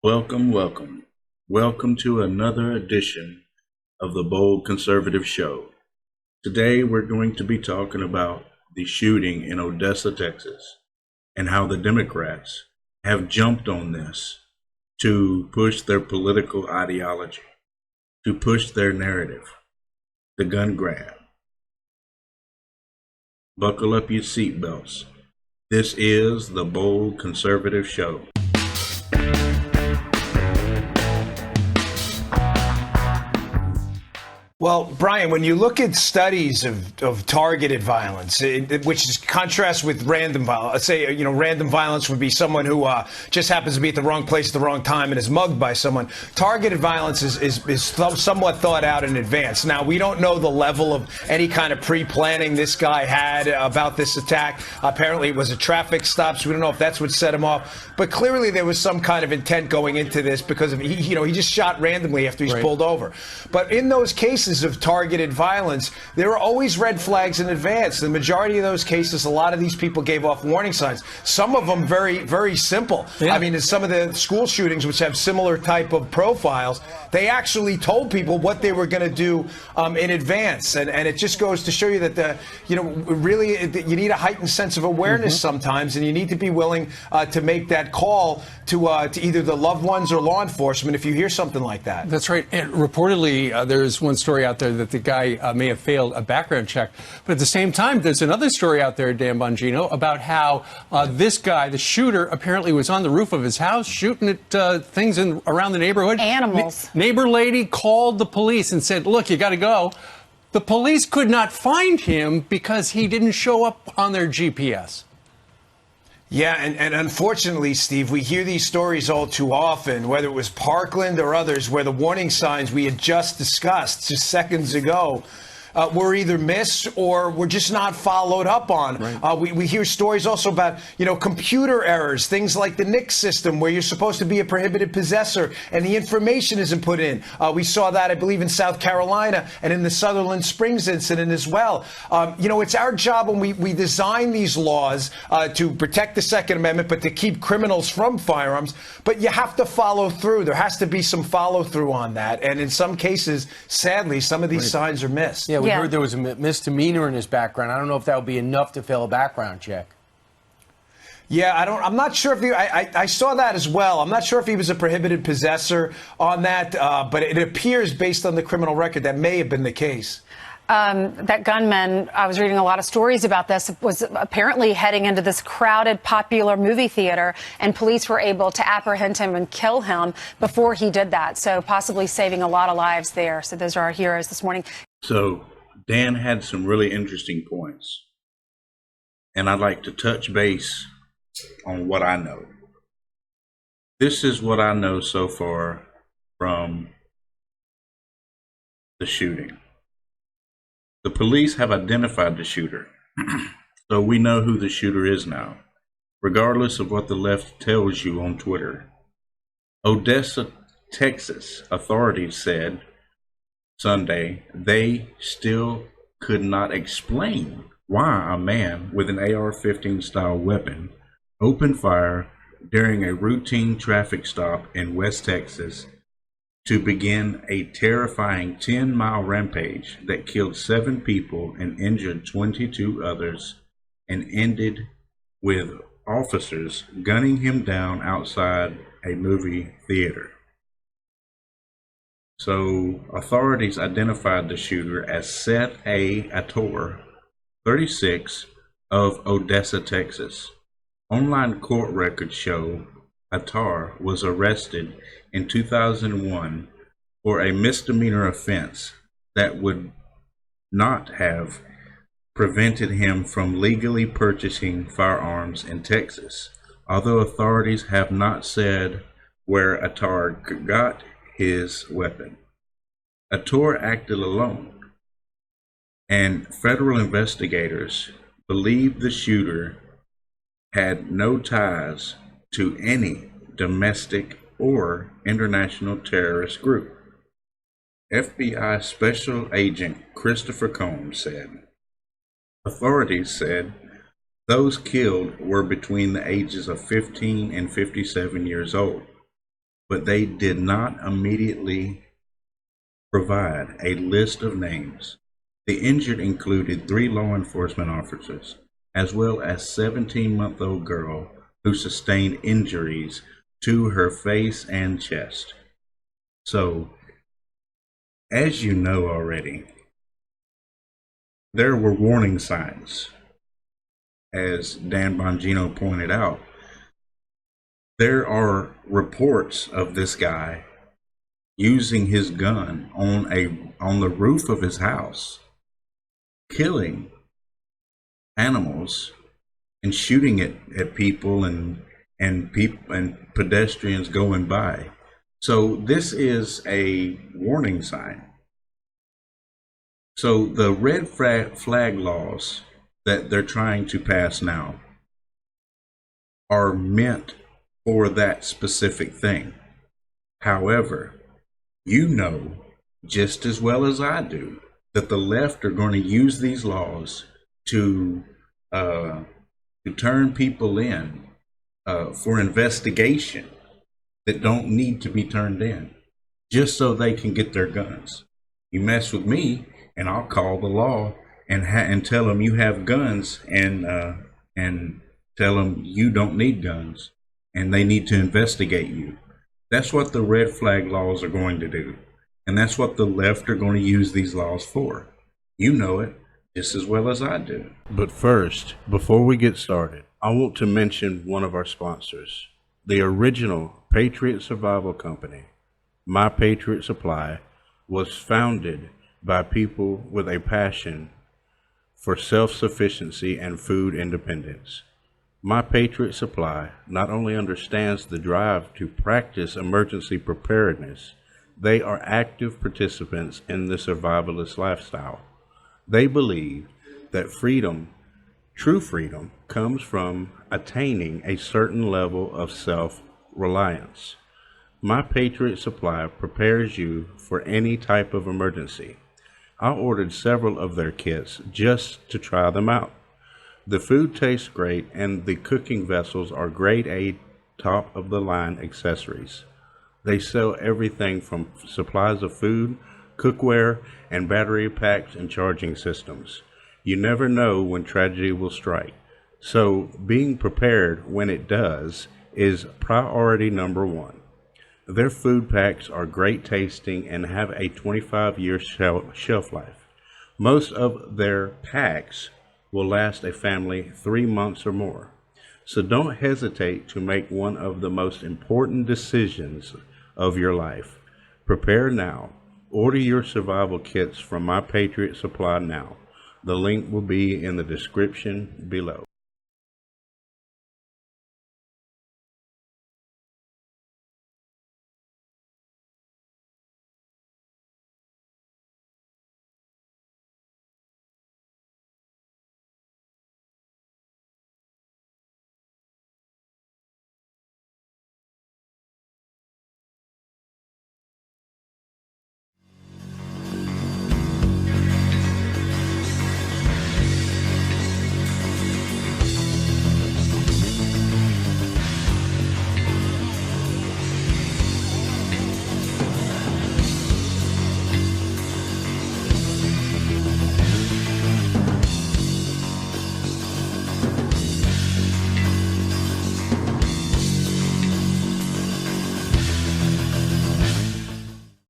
Welcome, welcome. Welcome to another edition of the Bold Conservative Show. Today we're going to be talking about the shooting in Odessa, Texas, and how the Democrats have jumped on this to push their political ideology, to push their narrative, the gun grab. Buckle up your seatbelts. This is the Bold Conservative Show. Well, Brian, when you look at studies of targeted violence, which is contrast with random violence, let's say, random violence would be someone who just happens to be at the wrong place at the wrong time and is mugged by someone. Targeted violence is somewhat thought out in advance. Now, we don't know the level of any kind of pre-planning this guy had about this attack. Apparently, it was a traffic stop, so we don't know if that's what set him off. But clearly, there was some kind of intent going into this because of he just shot randomly after he's pulled over. But in those cases of targeted violence, there are always red flags in advance. The majority of those cases, a lot of these people gave off warning signs. Some of them very, very simple. Yeah. I mean, in some of the school shootings, which have similar type of profiles, they actually told people what they were going to do in advance. And it just goes to show you that, really you need a heightened sense of awareness sometimes, and you need to be willing to make that call to either the loved ones or law enforcement if you hear something like that. That's right. And reportedly, there's one story out there that the guy may have failed a background check. But at the same time, there's another story out there, Dan Bongino, about how this guy, the shooter, apparently was on the roof of his house shooting at things around the neighborhood. Animals. Neighbor lady called the police and said, look, you got to go. The police could not find him because he didn't show up on their GPS. Yeah, and unfortunately, Steve, we hear these stories all too often, whether it was Parkland or others, where the warning signs we had just discussed just seconds ago were either missed or were just not followed up on. Right. We hear stories also about, computer errors, things like the NICS system where you're supposed to be a prohibited possessor and the information isn't put in. We saw that, I believe, in South Carolina and in the Sutherland Springs incident as well. It's our job when we design these laws to protect the Second Amendment, but to keep criminals from firearms. But you have to follow through. There has to be some follow through on that. And in some cases, sadly, some of these signs are missed. Yeah, we heard there was a misdemeanor in his background. I don't know if that would be enough to fail a background check. Yeah, I'm not sure if I saw that as well. I'm not sure if he was a prohibited possessor on that, but it appears based on the criminal record that may have been the case. That gunman, I was reading a lot of stories about this, was apparently heading into this crowded, popular movie theater, and police were able to apprehend him and kill him before he did that. So possibly saving a lot of lives there. So those are our heroes this morning. So Dan had some really interesting points, and I'd like to touch base on what I know. This is what I know so far from the shooting. The police have identified the shooter, so we know who the shooter is now, regardless of what the left tells you on Twitter. Odessa, Texas authorities said Sunday they still could not explain why a man with an AR-15 style weapon opened fire during a routine traffic stop in West Texas to begin a terrifying 10-mile rampage that killed 7 people and injured 22 others, and ended with officers gunning him down outside a movie theater. So authorities identified the shooter as Seth A. Ator, 36, of Odessa, Texas. Online court records show Atar was arrested in 2001 for a misdemeanor offense that would not have prevented him from legally purchasing firearms in Texas, although authorities have not said where Atar got his weapon. Ator acted alone, and federal investigators believe the shooter had no ties to any domestic or international terrorist group. FBI Special Agent Christopher Combs said, authorities said those killed were between the ages of 15 and 57 years old. but they did not immediately provide a list of names. The injured included 3 law enforcement officers, as well as a 17-month-old girl who sustained injuries to her face and chest. So, as you know already, there were warning signs. As Dan Bongino pointed out, there are reports of this guy using his gun on the roof of his house, killing animals and shooting it at people and pedestrians going by. So this is a warning sign. So the red flag laws that they're trying to pass now are meant for that specific thing. However, you know just as well as I do that the left are going to use these laws to turn people in for investigation that don't need to be turned in, just so they can get their guns. You mess with me, and I'll call the law and tell them you have guns, and tell them you don't need guns, and they need to investigate you. That's what the red flag laws are going to do, and that's what the left are going to use these laws for. You know it just as well as I do. But first, before we get started, I want to mention one of our sponsors, the original Patriot Survival Company. My Patriot Supply was founded by people with a passion for self-sufficiency and food independence. My Patriot Supply not only understands the drive to practice emergency preparedness, they are active participants in the survivalist lifestyle. They believe that freedom, true freedom, comes from attaining a certain level of self-reliance. My Patriot Supply prepares you for any type of emergency. I ordered several of their kits just to try them out. The food tastes great, and the cooking vessels are grade A, top-of-the-line accessories. They sell everything from supplies of food, cookware, and battery packs and charging systems. You never know when tragedy will strike, so being prepared when it does is priority number one. Their food packs are great tasting and have a 25-year shelf life. Most of their packs will last a family 3 months or more. So don't hesitate to make one of the most important decisions of your life. Prepare now. Order your survival kits from My Patriot Supply now. The link will be in the description below.